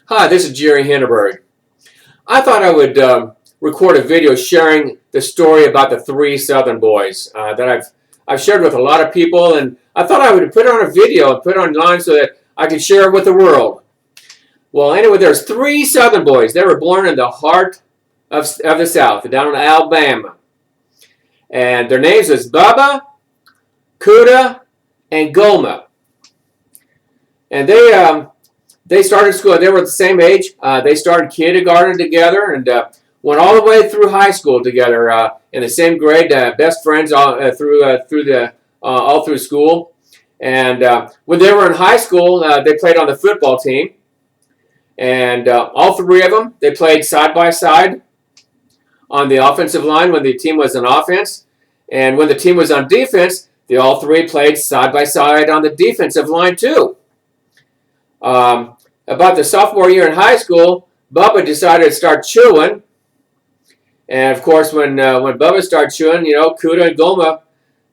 Hi, this is Jerry Hennerberg. I thought I would record a video sharing the story about the three Southern boys that I've shared with a lot of people, and I thought I would put it on a video and put it online so that I could share it with the world. Well, anyway, there's three Southern boys. They were born in the heart of the South, down in Alabama, and their names was Bubba, Cuda, and Goma, and they started school. They were the same age. They started kindergarten together and went all the way through high school together in the same grade. Best friends all through school. And when they were in high school, they played on the football team. And all three of them, they played side by side on the offensive line when the team was on offense. And when the team was on defense, they all three played side by side on the defensive line too. About the sophomore year in high school, Bubba decided to start chewing, and of course, when Bubba started chewing, Cuda and Goma,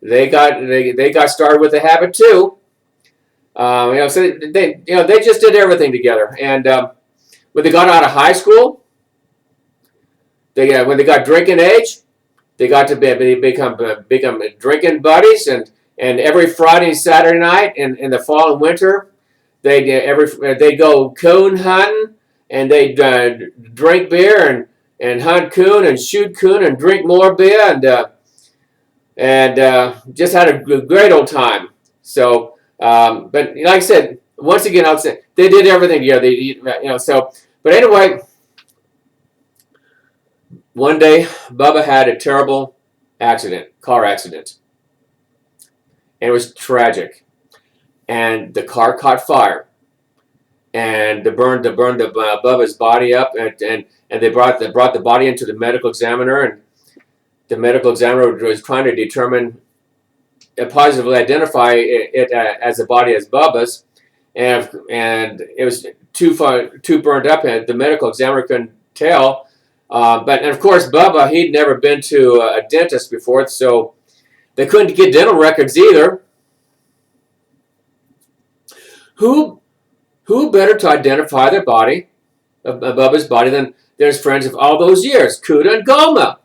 they got started with the habit too. So they just did everything together. And when they got out of high school, when they got drinking age, they got to become drinking buddies, and every Friday and Saturday night in the fall and winter. They go coon hunting, and they drink beer and hunt coon and shoot coon and drink more beer and just had a great old time. So, but like I said, once again, I'll say they did everything together. But anyway, one day Bubba had a terrible car accident, and it was tragic. And the car caught fire, and they burned Bubba's body up, and they brought the body into the medical examiner, and the medical examiner was trying to determine, positively identify it as a body as Bubba's, and it was too burned up, and the medical examiner couldn't tell. And of course, Bubba, he'd never been to a dentist before, so they couldn't get dental records either. Who better to identify their body, Bubba's body, than his friends of all those years, Cuda and Goma?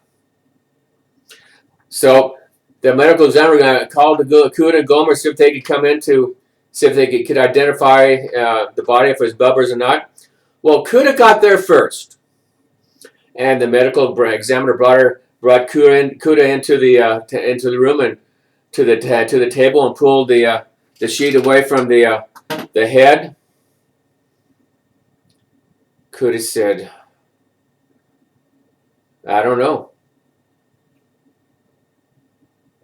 So the medical examiner called Cuda and Goma to see if they could come in to see if they could identify the body, if it was Bubba's or not. Well, Cuda got there first, and the medical examiner brought Cuda into the room and to the table and pulled the sheet away from the head. Cuda said, "I don't know.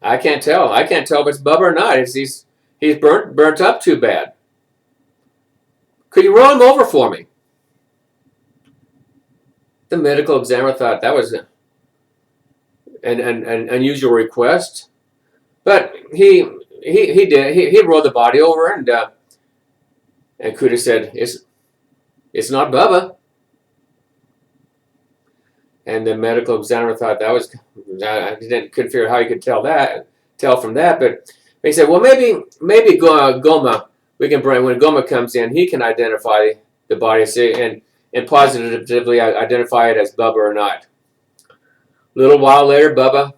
I can't tell. I can't tell if it's Bubba or not. He's burnt up too bad. Could you roll him over for me?" The medical examiner thought that was an unusual request, but he did. He rolled the body over, and Cuda said, "It's not Bubba." And the medical examiner thought that was, couldn't figure out how he could tell from that. But he said, "Well, maybe Goma, we can bring, when Goma comes in, he can identify the body and positively identify it as Bubba or not." A little while later, Bubba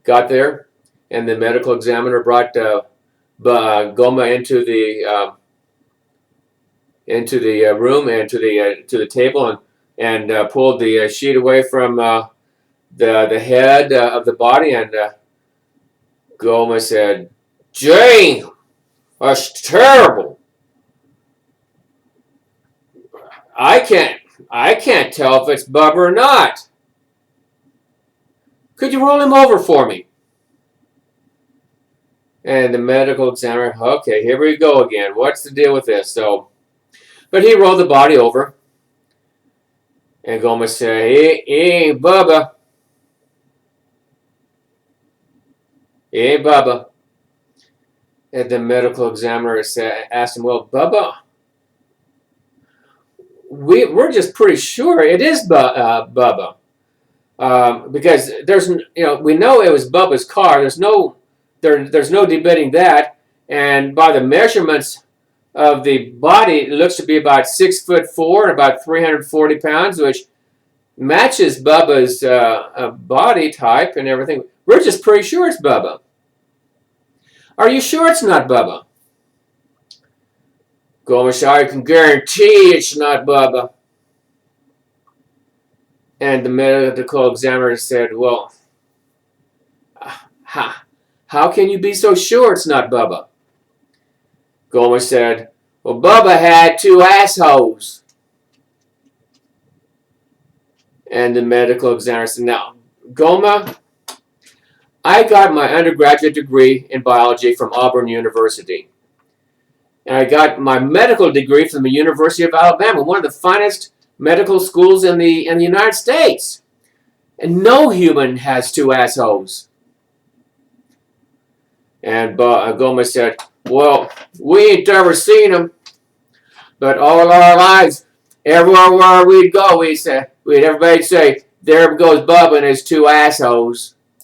got there, and the medical examiner brought Goma into the room and to the table and pulled the sheet away from the head of the body, and Goma said, "Jane, that's terrible. I can't tell if it's Bubba or not. Could you roll him over for me?" And the medical examiner, "Okay, here we go again. What's the deal with this?" But he rolled the body over, and Goma said, Hey, Bubba. Hey, Bubba." And the medical examiner asked him, "Well, Bubba, we're just pretty sure it is Bubba, because we know it was Bubba's car. There's no debating that, and by the measurements of the body looks to be about 6'4" and about 340 pounds, which matches Bubba's body type and everything. We're just pretty sure it's Bubba. Are you sure it's not Bubba? Goma said, I can guarantee it's not Bubba. And the medical examiner said, well, how can you be so sure it's not Bubba? Goma said, well, Bubba had 2 assholes. And the medical examiner said, now, Goma, I got my undergraduate degree in biology from Auburn University. And I got my medical degree from the University of Alabama, one of the finest medical schools in the United States. And no human has 2 assholes. And Goma said, well, we ain't ever seen them, but all our lives, everywhere we'd go, we'd everybody say, there goes Bubba and his 2 assholes.